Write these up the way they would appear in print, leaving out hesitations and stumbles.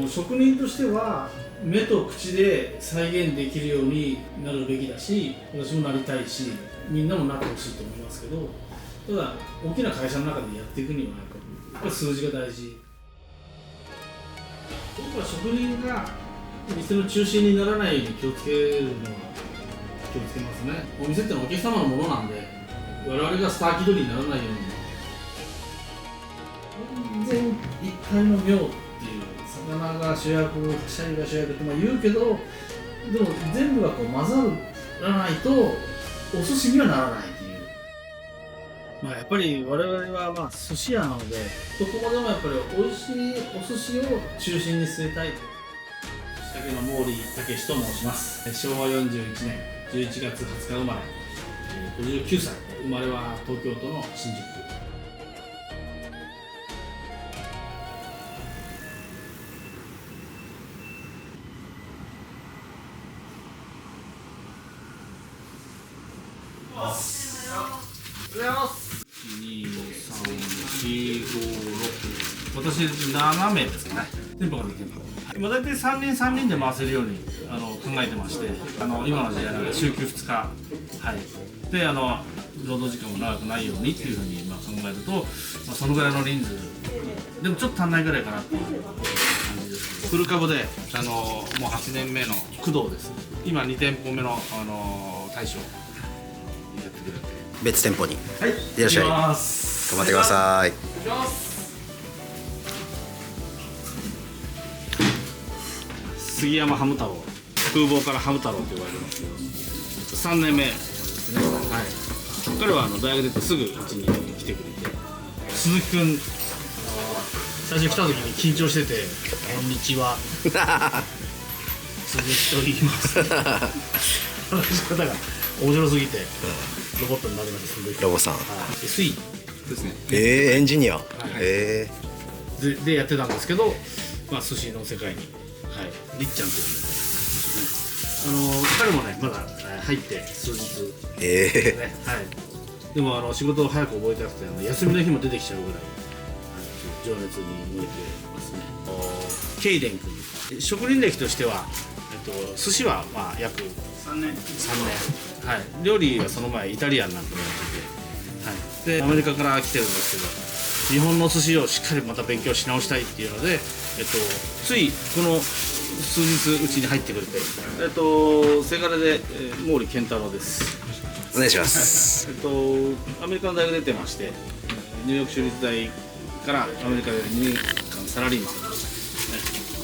職人としては目と口で再現できるようになるべきだし、私もなりたいし、みんなもなってほしいと思いますけど、ただ大きな会社の中でやっていくにはやっぱり数字が大事。僕は職人が店の中心にならないように気をつけるのは気をつけますね。お店ってのはお客様のものなんで、我々がスター気取りにならないように、完全一体の妙っていう、魚が主役、シャリが主役って言うけど、でも全部がこう混ざらないとお寿司にはならないっていう。やっぱり我々は寿司屋なので、どこまでもやっぱり美味しいお寿司を中心に据えたい。竹の毛利武史と申します。昭和41年11月20日生まれ、59歳。生まれは東京都の新宿区。私7名ですかね。店舗ができるの。今大体3人3人で回せるように考えてまして、今の時代なんで週休2日、はい、で労働時間も長くないようにっていうふうに考えると、そのぐらいの人数でもちょっと足んないぐらいかなっていう感じです。フル株でもう8年目の工藤です。今2店舗目の大将やってくれて、別店舗に、はい、いらっしゃい。頑張ってください。杉山ハム太郎、空母からハム太郎と呼ばれるんですけど、3年目ですね。はい、彼は大学出てすぐうちに来てくれて、鈴木君最初来た時に緊張してて「こんにちは鈴木と言います」話し方が面白すぎて、ロボットになりました。ロボさん、SE ですね。エンジニア、はい、でやってたんですけど、寿司の世界に、はい、りっちゃんという、彼もねまだ入って数日、ね、はい、でも仕事を早く覚えたくて休みの日も出てきちゃうぐらい情熱に燃えてますね。ケイデン君、職人歴としては、寿司は約3年、はい、料理はその前イタリアンなんかもやってて、はい、でアメリカから来てるんですけど、日本の寿司をしっかりまた勉強し直したいっていうので、ついこの数日うちに入ってくれて、せがれで、毛利健太郎です。お願いします。アメリカの大学出てまして、ニューヨーク州立大からアメリカで2年間サラリーマン、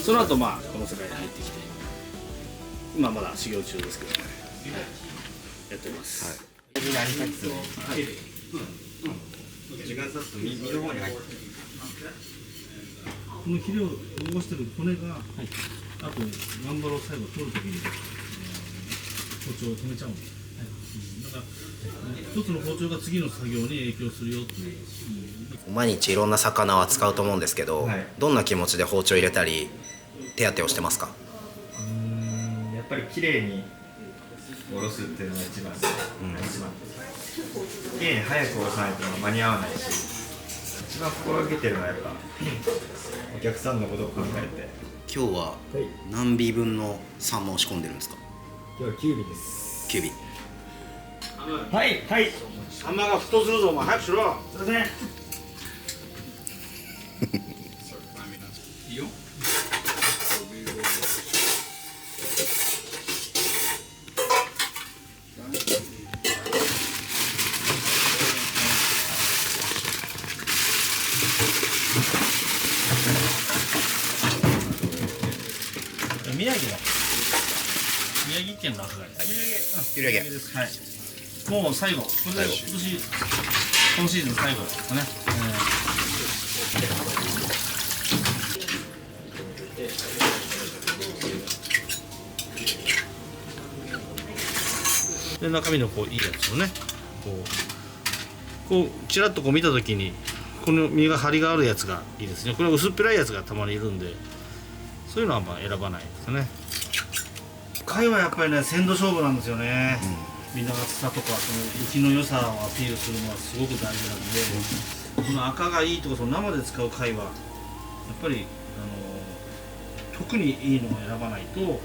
その後この世界に入ってきて、今まだ修行中ですけど、はい、やっております。はい、時間経つと右の方に入ってる。このヒレを残してる骨が、はい、あと頑張ろう最後取るときに、包丁を止めちゃうんです。はい、だから一つの包丁が次の作業に影響するよっていう。毎日いろんな魚を扱うと思うんですけど、はい、どんな気持ちで包丁入れたり手当てをしてますか？やっぱり綺麗におろすっていうのが一番、綺麗に早くおろさないと間に合わないし、一番心がけてるのはやっぱお客さんのことを考えて。今日は何尾分のサンマを仕込んでるんですか？今日は9尾です。9尾。はいはい。サンマが沸騰するぞ、お前早くしろ。すいません。いいよ。宮城県の赤貝です。ゆらげです。はい。もう最後、これで今シーズン最後ですかね。で中身のいいやつをね、こうちらっと見たときにこの身が張りがあるやつがいいですね。これ薄っぺらいやつがたまにいるんで、そういうのは選ばないですね。貝はやっぱりね、鮮度勝負なんですよね。身の厚さとかその生きの良さをアピールするのはすごく大事なんで、この赤がいいとかその生で使う貝はやっぱり特にいいのを選ばないと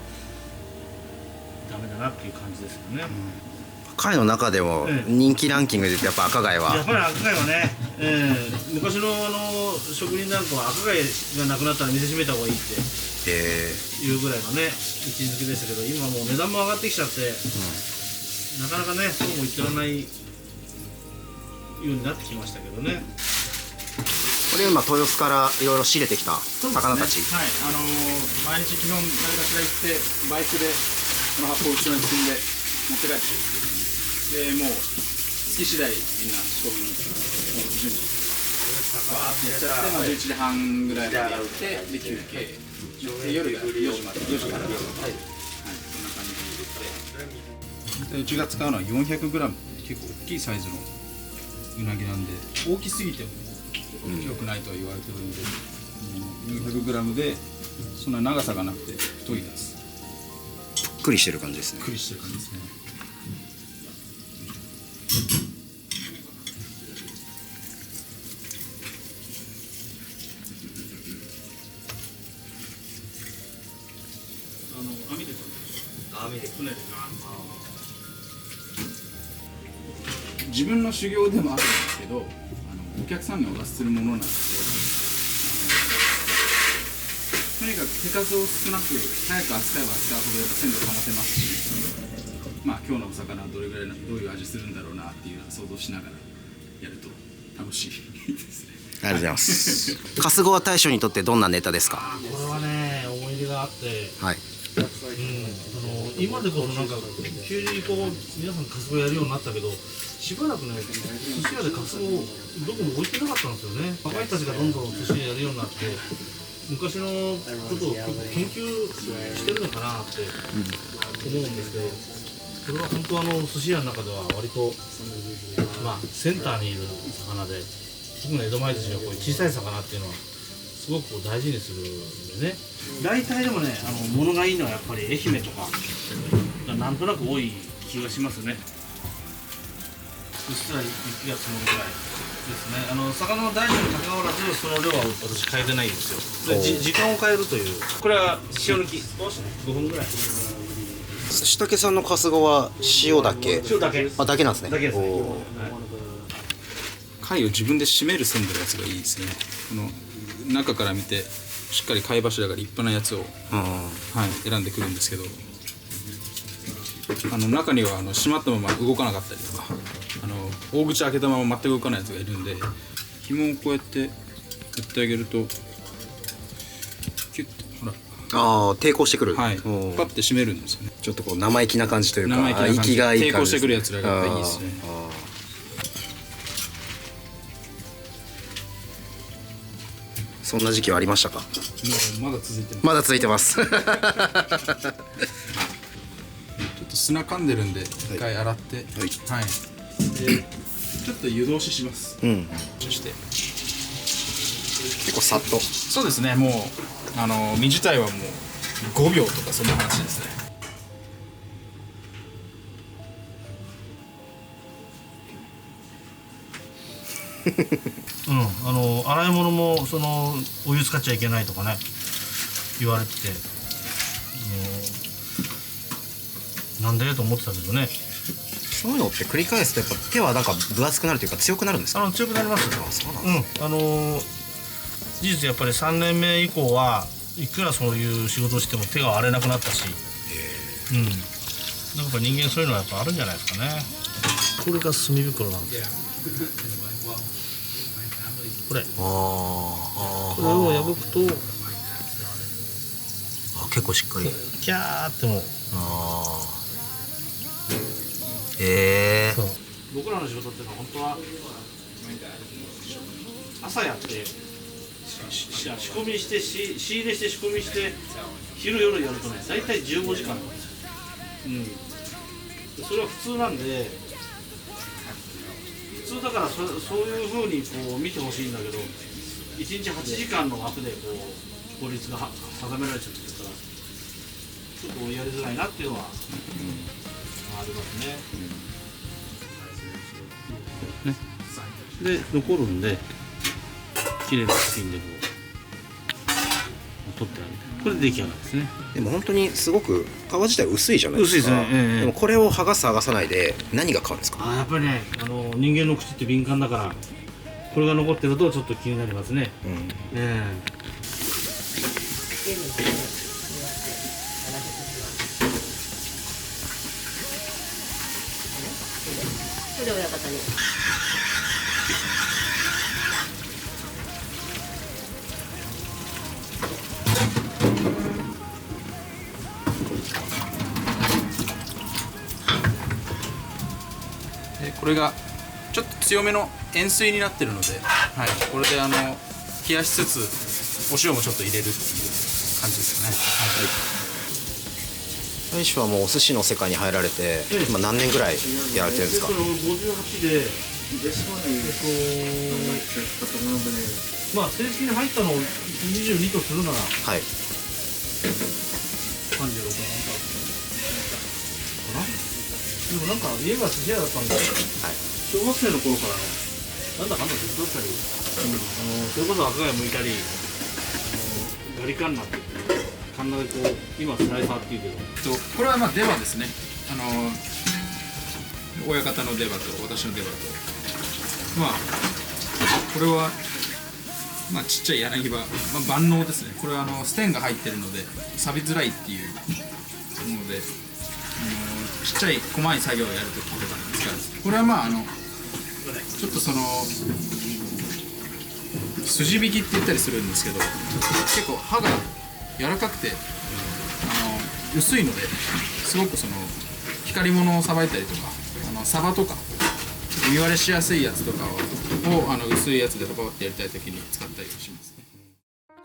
ダメだなっていう感じですよね。彼の中でも人気ランキングでやっぱ赤貝は、やっぱり赤貝はね、昔の職人なんかは赤貝がなくなったら店閉めた方がいいっていうぐらいのね位置づけでしたけど、今もう値段も上がってきちゃって、なかなかねそうも言ってらんないようになってきましたけどね。これ今豊洲からいろいろ仕入れてきた魚たち、はい、毎日基本誰かしら行ってバイクでこの発泡後ろに積んで持って帰ってるんですけど、でもう好き次第みんな仕込みにもう順次バーってやっちゃって、まあ、11時半ぐらいまでやってで休憩で夜が4時まで4時から夜まで、はい、そんな感じで入れて、うちが使うのは 400g 結構大きいサイズのうなぎなんで、大きすぎても良くないとは言われてるんで、400g でそんな長さがなくて太いやつ、ぷっくりしてる感じですね。ぷっくりしてる感じですね。網で船で自分の修行でもあるんですけど、お客さんにお出しするものなので、とにかく手数を少なく早く扱えば扱うほどやっぱ鮮度保てますし、まあ今日のお魚はどれぐらいのどういう味するんだろうなっていうのを想像しながらやると楽しいですね。ありがとうございます。春日は大将にとってどんなネタですか？これはね思い出があって、はい。今でこそなんか急にこう皆さんカツオやるようになったけど、しばらくね寿司屋でカツオどこも置いてなかったんですよね。若い人たちがどんどん寿司屋やるようになって、昔のことを研究してるのかなって思うんですけど、これは本当寿司屋の中では割とまあセンターにいる魚で、特に江戸前寿司はこういう小さい魚っていうのはすごくこう大事にするんでね。大体でもね物がいいのはやっぱり愛媛とかなんとなく多い気がしますね。うっすら雪が積もるぐらいですね。魚の大小にかかわらずその量は私変えてないんですよ。で時間を変えるという、これは塩抜き少しね5分ぐらい。寿司竹さんの春日は塩だけ？塩だけ。あ、だけなんですね。だけですね。貝を自分で締める鮮度のやつがいいですね。この中から見てしっかり貝柱が立派なやつを、はい、選んでくるんですけど、中には閉まったまま動かなかったりとか、大口開けたまま全く動かないやつがいるんで、紐をこうやってやってあげるとキュッとほら、抵抗してくる。はい、パッて締めるんですよね。ちょっとこう生意気な感じというか、生意気な感じ、息がいい抵抗してくるやつらがやっぱいいですね。そんな時期はありましたか？まだ続いてます。まだ続いてます。ちょっと砂噛んでるんで一回洗って、はい、でちょっと湯通しします。そして結構さっと。そうですね。もう身自体はもう5秒とかそんな話ですね。洗い物もお湯使っちゃいけないとかね言われてて、なんでと思ってたけどね。そういうのって繰り返すとやっぱ手はなんか分厚くなるというか強くなるんですか？強くなりますよ。そうなんですか。事実やっぱり3年目以降はいくらそういう仕事をしても手が荒れなくなったし、なんか人間そういうのはやっぱあるんじゃないですかね。これが墨袋なんですよ。これを破くと結構しっかりキャーってもう僕らの仕事っていうのは本当は朝やって仕込みして仕入れして仕込みして昼夜やるとね大体15時間なんですよ。それは普通なんで、普通だからそういう風にこう見てほしいんだけど、1日8時間の枠でこう法律が定められちゃってるからちょっとやりづらいなっていうのは、ありますね。で残るんできれいなスピンでこ取ってあげて、これで出来上がりですね。でも本当にすごく皮自体薄いじゃないですか。薄いですね。でもこれを剥がす剥がさないで何が変わるんですか？やっぱりね、人間の口って敏感だから、これが残ってるとちょっと気になりますね。これ親方に。これがちょっと強めの塩水になってるので、はい、これで冷やしつつお塩もちょっと入れるっていう感じですよね。大使はもうお寿司の世界に入られて、今何年ぐらいやられてるんですか？58で、まあ正式に入ったのを22とするなら、はい。36かな。でもなんか家が寿司屋だったんで、小学生の頃からなんだかんだ手伝ったり、それこそ赤貝剥いたり、ガリカンナって言って、カンナでこう今スライサーっていうけど、これはまあ出刃ですね。親方の出刃と私の出刃と、まあこれはまあちっちゃい柳刃、万能ですね。これはステンが入ってるので錆びづらいっていうもので、ちっちゃい細い作業をやるときとかに使うんです。これはまあちょっと筋引きって言ったりするんですけど、結構刃が柔らかくて薄いので、すごく光り物をさばいたりとか、サバとか見割れしやすいやつとかを薄いやつでパパってやりたいときに使ったりしますね。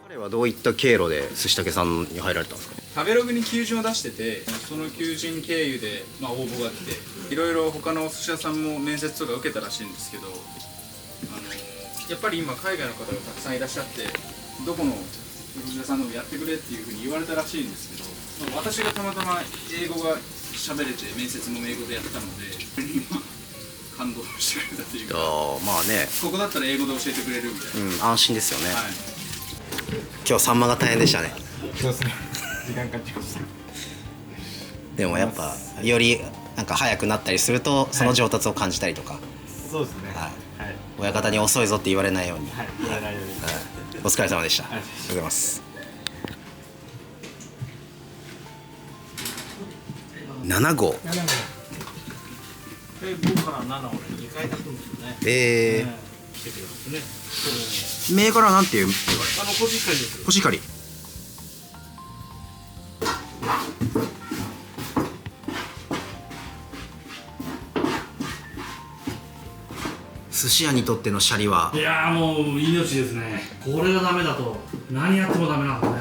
彼はどういった経路で寿司竹さんに入られたんですかね？食べログに求人を出してて、その求人経由で、応募が来て、いろいろ他のお寿司屋さんも面接とか受けたらしいんですけど、やっぱり今海外の方がたくさんいらっしゃって、どこのお寿司屋さんでもやってくれっていうふうに言われたらしいんですけど、私がたまたま英語が喋れて面接も英語でやったので、今感動してくれたというか、まあね、ここだったら英語で教えてくれるみたいな、安心ですよね。はい、今日サンマが大変でしたね。そうですね。時間かかりました。でもやっぱよりなんか早くなったりするとその上達を感じたりとか、そうですね。はいはい。親方に遅いぞって言われないように、はい。やらないように。お疲れ様でした。ありはいがとうございます。7号。5から7をね、2回炊くんですよね。来てくれますね。銘柄なんていう？コシヒカリです。コシヒカリ。寿司屋にとってのシャリは、いやーもう命ですね。これがダメだと何やってもダメなんだね。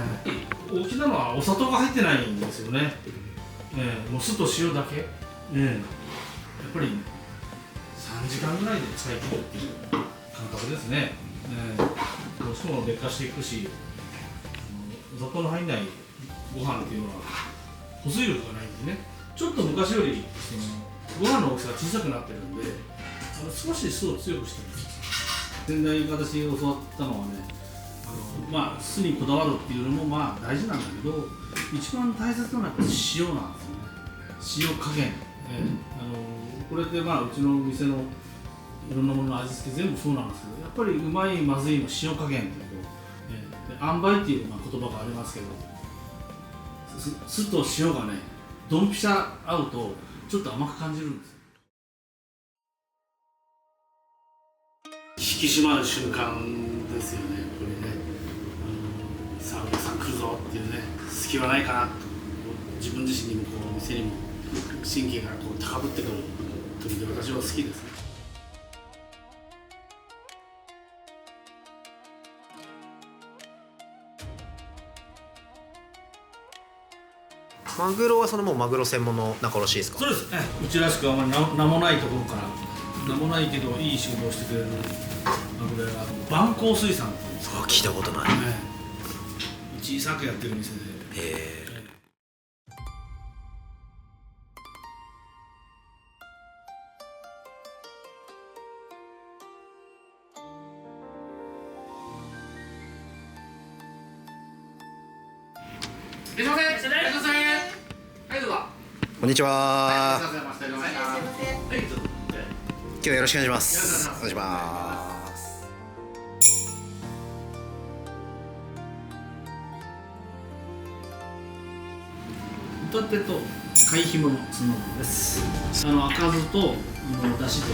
大きなのはお砂糖が入ってないんですよね。もう酢と塩だけ。やっぱり3時間ぐらいで使い切るっていう感覚ですね。どうしても劣化していくし、お砂糖の入んないご飯っていうのは保水力がないんでね。ちょっと昔よりご飯の大きさが小さくなってるんで、少し酢を強くしてるんです。先代に私が教わったのはね、酢にこだわるっていうのも大事なんだけど、一番大切なのはやっぱり塩なんですよね。塩加減。これでうちの店のいろんなものの味付け全部そうなんですけど、やっぱりうまいまずいの塩加減っていうと、塩梅っていう言葉がありますけど、酢と塩がね、ドンピシャ合うとちょっと甘く感じるんですよ。引き締まる瞬間ですよね、これね。さあ、お客さん来るぞっていうね、隙はないかなと、自分自身にも店にも神経が高ぶってくる時で私は好きですね。マグロはもうマグロ専門の仲卸ですか？そうです。うちらしくあまり名もないところから、名もないけどいい仕事をしてくれるマグロ屋が万光水産っていうんですか。聞いたことない。小さくやってる店で。いません。いらっしゃいませ。はい、どうぞ。こんにちは。ありがとうございました。ありがとうございました。はい、どうぞ。今日はよろしくお願いします。お願いします。ホタテと貝ひもの酢の物です。赤酢とだしと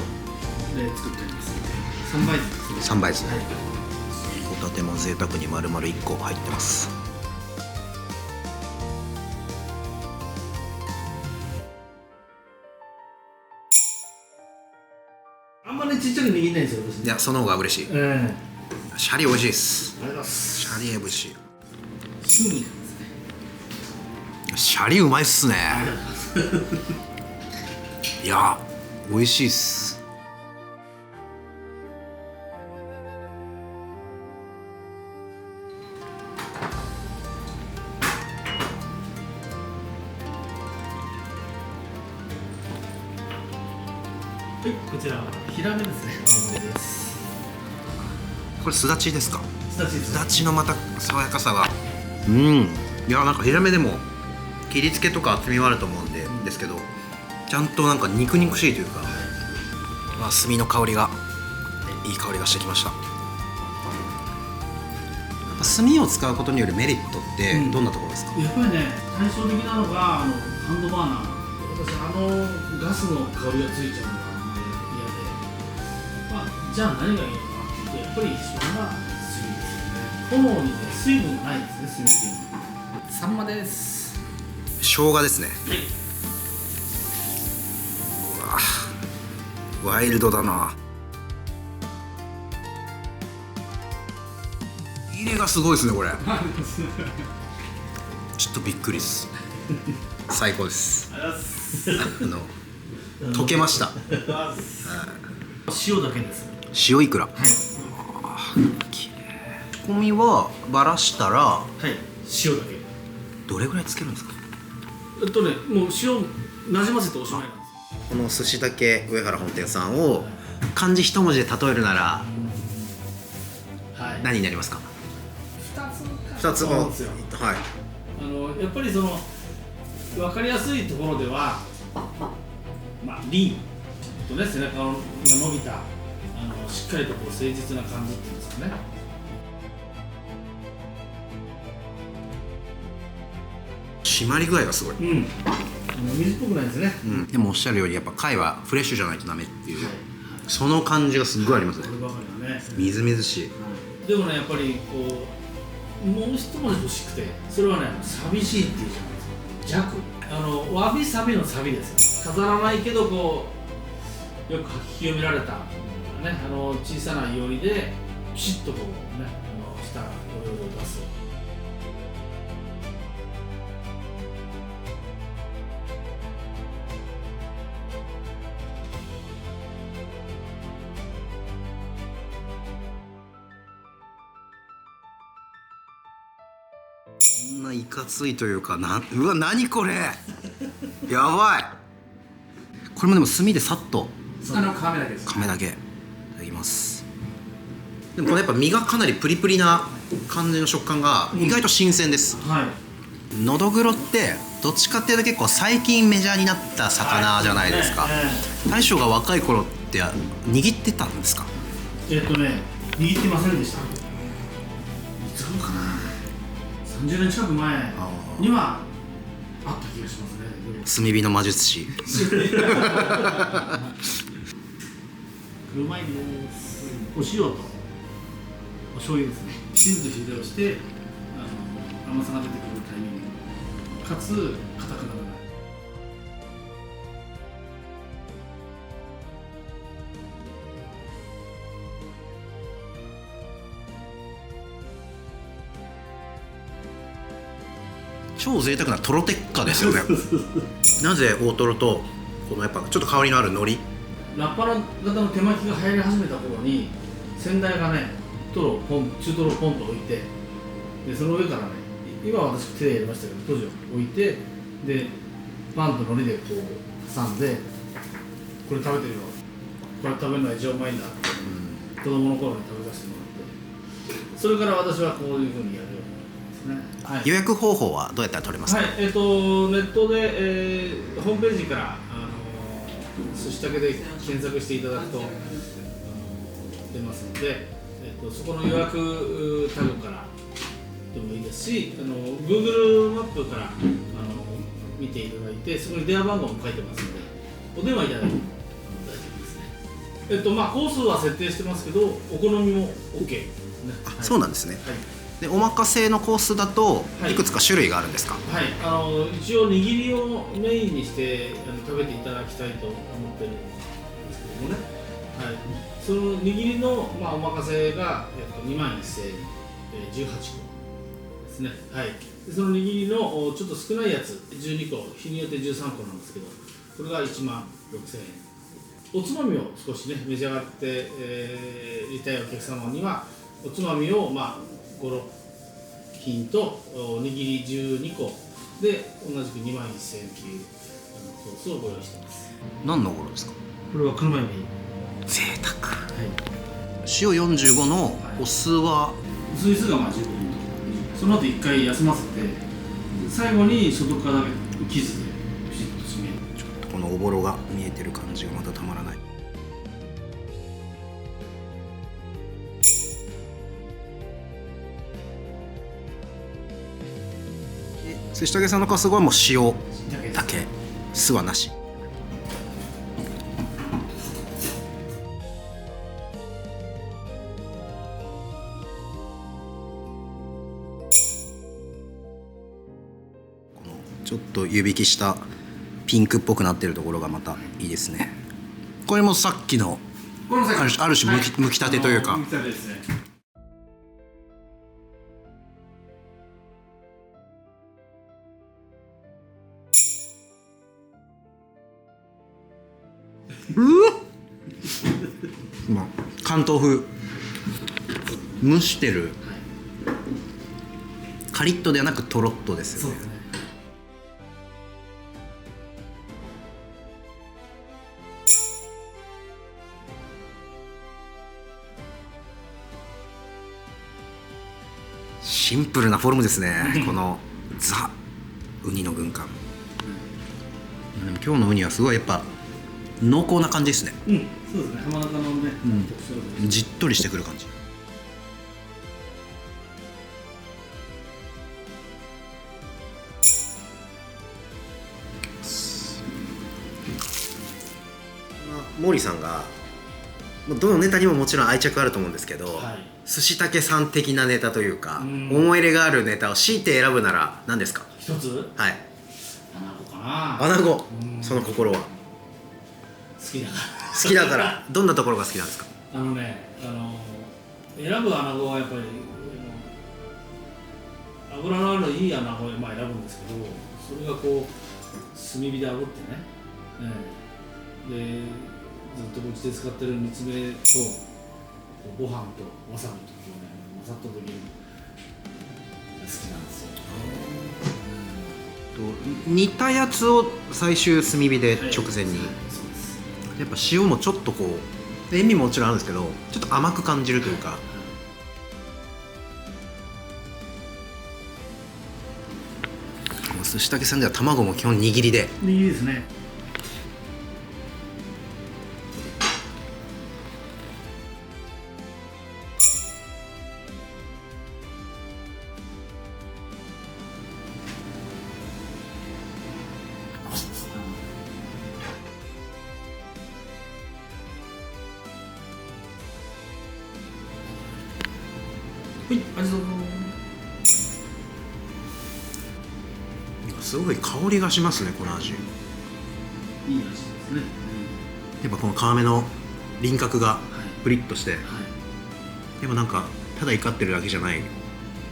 で作っております。3倍酢ですね。3倍酢。はい。ホタテも贅沢に丸々1個入ってます。あんまりちっちゃく握んないんですよ、私。いや、その方が嬉しい。シャリ美味しいです。ありがとうございます。シャリ美味しい。筋肉ですね。シャリうまいっすね。いや、美味しいっす。はい、こちらヒラメですね。青森です。これすだちですか？すだちです。すだちのまた爽やかさが。うん。いや、なんかヒラメでも切り付けとか厚みはあると思うんで、ですけど、ちゃんとなんか肉々しいというか、まあ炭の香りがいい香りがしてきました。やっぱ炭を使うことによるメリットってどんなところですか？やっぱりね、対照的なのがハンドバーナー。私ガスの香りがついちゃうのがあんまり嫌で、まあじゃあ何がいいのかなって言うと、やっぱり一番が炭ですよね。炎にね水分がないんですね、炭っていうのは。サンマです。生姜ですね。はい。うわ、ワイルドだな。入れがすごいですね、これ。ちょっとびっくりです。最高です。溶けました。塩だけです。塩いくら。はい。きれい。仕込みはばらしたら、はい。塩だけ。どれぐらいつけるんですか？もう塩なじませておしまいなんですよ。この寿司だけ上原本店さんを漢字一文字で例えるならはい。何になりますか？2つ。そうなんですよ。はい。やっぱり分かりやすいところでは、まあ、リンとね、背中が伸びたしっかりと誠実な感じっていうんですかね。締まり具合がすごい。うん。水っぽくないですね。うん。でもおっしゃるようにやっぱ貝はフレッシュじゃないとダメっていう、その感じがすごいありますね。こればかりはね。みずみずしい。でもね、やっぱりもう一文字欲しくて、それはね、寂しいっていうじゃないですか。弱。わびさびのサビですよ。飾らないけどよく書き清められた、ね、小さないおりでピシッとしたお料理を出す。こんないかついというか、うわ、何これ。やばい。これもでも炭でさっと皮目だけです。皮目だけいただきます。でもこのやっぱ身がかなりプリプリな感じの食感が意外と新鮮です、はい。のどぐろってどっちかっていうと結構最近メジャーになった魚じゃないですか、大将が若い頃って握ってたんですか？握ってませんでした。いつ頃かな、30年近く前にはあった気がしますね。炭火の魔術師黒米です。お塩とお醤油ですね。きちんと火入れをして甘さが出てくるタイミングかつ硬くならない。超贅沢なトロテッカですよねなぜ大トロとこのやっぱちょっと香りのある海苔、ラッパ型の手巻きが流行り始めた頃に先代がね中トロをポンと置いて、でその上からね、今は私手でやりましたけど当時は置いて、でパンと海苔でこう挟んで、これ食べてるよ、これ食べるのが一番うまいんだって、子供の頃に食べさせてもらって、それから私はこういうふうにやるようになったんですね。はい、予約方法はどうやったら取れますか？はい、ネットで、ホームページから寿司竹で検索していただくと、出ますので、そこの予約タグからでもいいですし、Google マップから見ていただいて、そこに電話番号も書いてますので、お電話いただいても大丈夫ですね。コースは設定してますけど、お好みも OK ですね。あ、そうなんですね。はいでおまかせのコースだとはいいくつか種類があるんですか？はい、一応握りをメインにして食べていただきたいと思ってるんですけどもね、はい、その握りの、おまかせが、21,018個ですね、はい、でその握りのちょっと少ないやつ12個、日によって13個なんですけど、これが16,000円。おつまみを少しね召し上がって、いたいお客様にはおつまみを5、6品と握り12個で同じく21,000円というコースをご用意しています。何の頃ですか？これは車エビ。贅沢。はい。塩45のお酢は、水数が15分とその後1回休ませて、最後に外側だけ浮きずでピシッと締める。ちょっとこのおぼろが見えてる感じがまたたまらない。寿司竹さんのカスゴはもう塩だけ、酢はなし。このちょっと湯引きしたピンクっぽくなってるところがまたいいですね。これもさっきのこのある種むきたてというか、むきたてですね。まあ関東風蒸してる、カリッとではなくトロッとですよね。そうですね。シンプルなフォルムですねこのザ・ウニの軍艦。でも今日のウニはすごいやっぱ濃厚な感じですね。うん、そうですね。浜中のね、特徴です。じっとりしてくる感じ。毛利さんがどのネタにももちろん愛着あると思うんですけど、はい、寿司竹さん的なネタというか、うん思い入れがあるネタを強いて選ぶなら何ですか？一つはい。アナゴかな。穴子、うんその心は？好きだから。好きだからどんなところが好きなんですか？選ぶアナゴはやっぱり脂のあるいいアナゴを選ぶんですけど、それがこう炭火で炙ってね、でずっとうちで使ってる煮詰めとご飯とわさびとこうね混ざった時に好きなんですよ。煮たやつを最終炭火で直前に、はいそうです。やっぱ塩もちょっとこう塩味ももちろんあるんですけどちょっと甘く感じるというか、寿司竹さんでは卵も基本握りで。いいですね。はい、味どうぞ。すごい香りがしますねこの味。いい味ですね。やっぱこの皮目の輪郭がプリッとして、はい。でもなんかただ怒ってるだけじゃない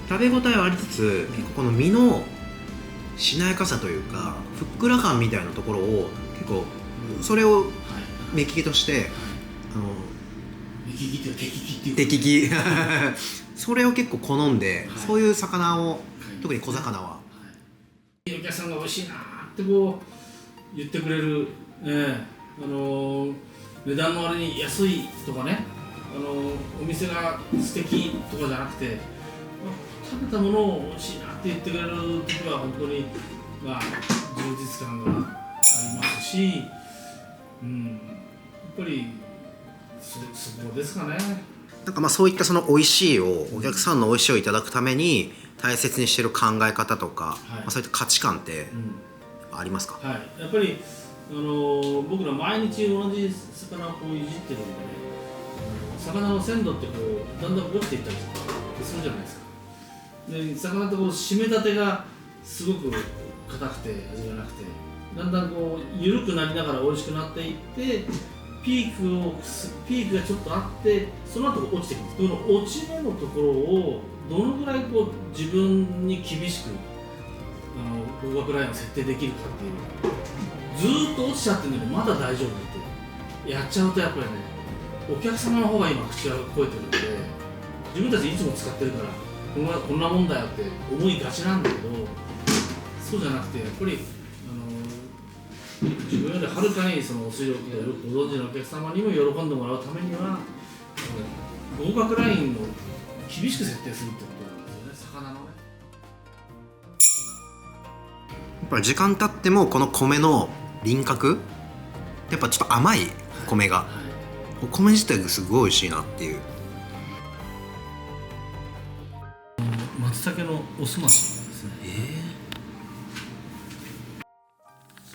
食べ応えはありつつ、結構この身のしなやかさというかふっくら感みたいなところを結構それをはい。目利きとして目利きっていうか手利きっていうか。手利きそれを結構好んで、はいそういう魚を、い特に小魚は、お客さんが美味しいなってこう言ってくれる、値段の割に安いとかね、お店が素敵とかじゃなくて、食べたものを美味しいなって言ってくれる時は本当にまあ充実感がありますし、やっぱりそこですかね。なんかまあそういったその美味しいをお客さんの美味しいをいただくために大切にしてる考え方とか、まあそういった価値観ってありますか？はい、やっぱり僕ら毎日同じ魚をこういじってるんでね、魚の鮮度ってこうだんだん落ちていったりするじゃないですか。で魚ってこう締め立てがすごく硬くて味がなくて、だんだんこう緩くなりながら美味しくなっていって、ピークがちょっとあって、その後落ちていくんです。この落ち目のところをどのぐらいこう自分に厳しく合格ラインを設定できるかっていう、ずーっと落ちちゃってるのにまだ大丈夫ってやっちゃうと、やっぱりね、お客様の方が今口が肥えてるんで、自分たちいつも使ってるからこんなもんだよって思いがちなんだけど、そうじゃなくてやっぱり自分よりはるかにそのお水力をよくご存知のお客様にも喜んでもらうためには、合格ラインを厳しく設定するってことなんですよね、魚のね。やっぱり時間経ってもこの米の輪郭、やっぱちょっと甘い米が、お米自体がすごい美味しいなっていう。松茸のおすましですね。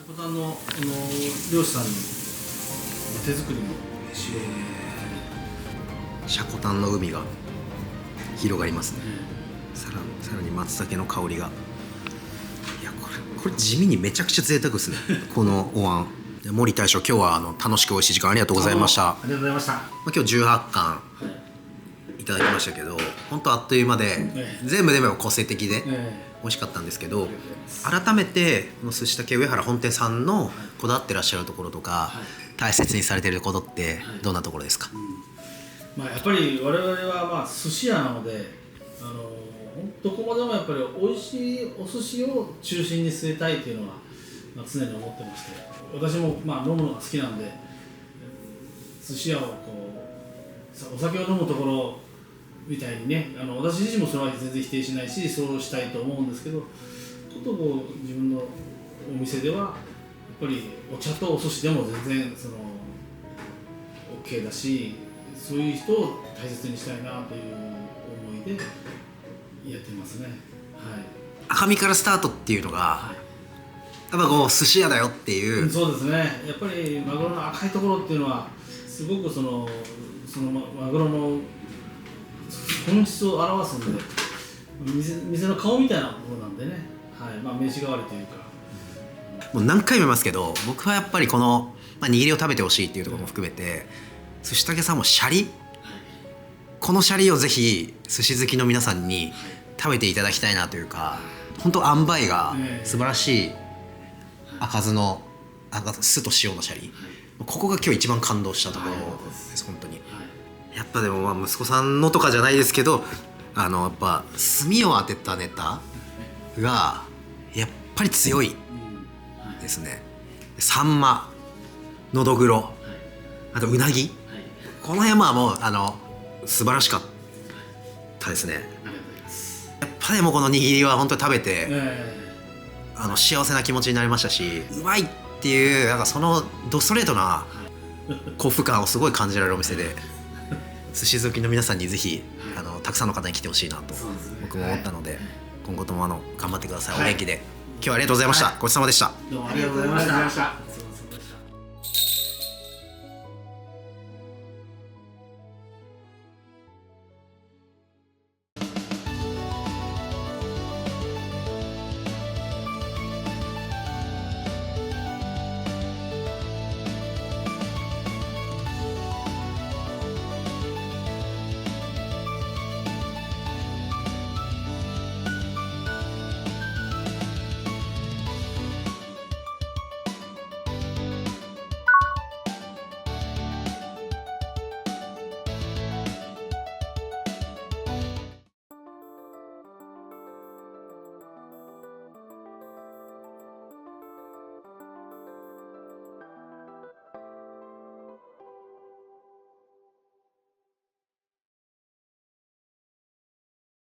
魚の漁師さんに手作りの積丹の海が広がりますね。さらに松茸の香りが、いやこれ地味にめちゃくちゃ贅沢ですねこのお椀。森大将、今日は楽しく美味しい時間ありがとうございました。ありがとうございました。今日18貫いただきましたけど、本当あっという間で、全部でも個性的で美味しかったんですけど、改めてこの寿司竹上原本店さんのこだわってらっしゃるところとか、大切にされていることってどんなところですか？まあ、やっぱり我々はまあ寿司屋なので、どこまでもやっぱり美味しいお寿司を中心に据えたいというのは、まあ、常に思ってまして、私もまあ飲むのが好きなんで、寿司屋をこうお酒を飲むところみたいにね、私自身もそれは全然否定しないし、そうしたいと思うんですけど、ことこう自分のお店ではやっぱりお茶とお寿司でも全然OK だし、そういう人を大切にしたいなという思いでやってますね。はい、赤身からスタートっていうのが、やっぱこう寿司屋だよっていう。そうですね。やっぱりマグロの赤いところっていうのはすごくそのマグロの本質を表すんで、店の顔みたいなものなんでね、はい、まあ名刺代わりというか。もう何回も言いますけど、僕はやっぱりこの、握りを食べてほしいっていうところも含めて、寿司竹さんもシャリ、このシャリをぜひ寿司好きの皆さんに食べていただきたいなというか、本当塩梅が素晴らしい赤酢の酢と塩のシャリ、ここが今日一番感動したところです、本当に。やっぱでもまあ息子さんのとかじゃないですけど、やっぱ炭を当てたネタがやっぱり強いですね。サンマ、のどぐろ、あとうなぎ、この辺はもう素晴らしかったですね。やっぱりもうこの握りは本当に食べて、幸せな気持ちになりましたし、うまいっていうなんかそのドストレートな幸福感をすごい感じられるお店で、寿司好きの皆さんにぜひたくさんの方に来てほしいなと僕も思ったので、今後とも頑張ってください。お元気で。今日はありがとうございました。ごちそうさまでした。どうもありがとうございました。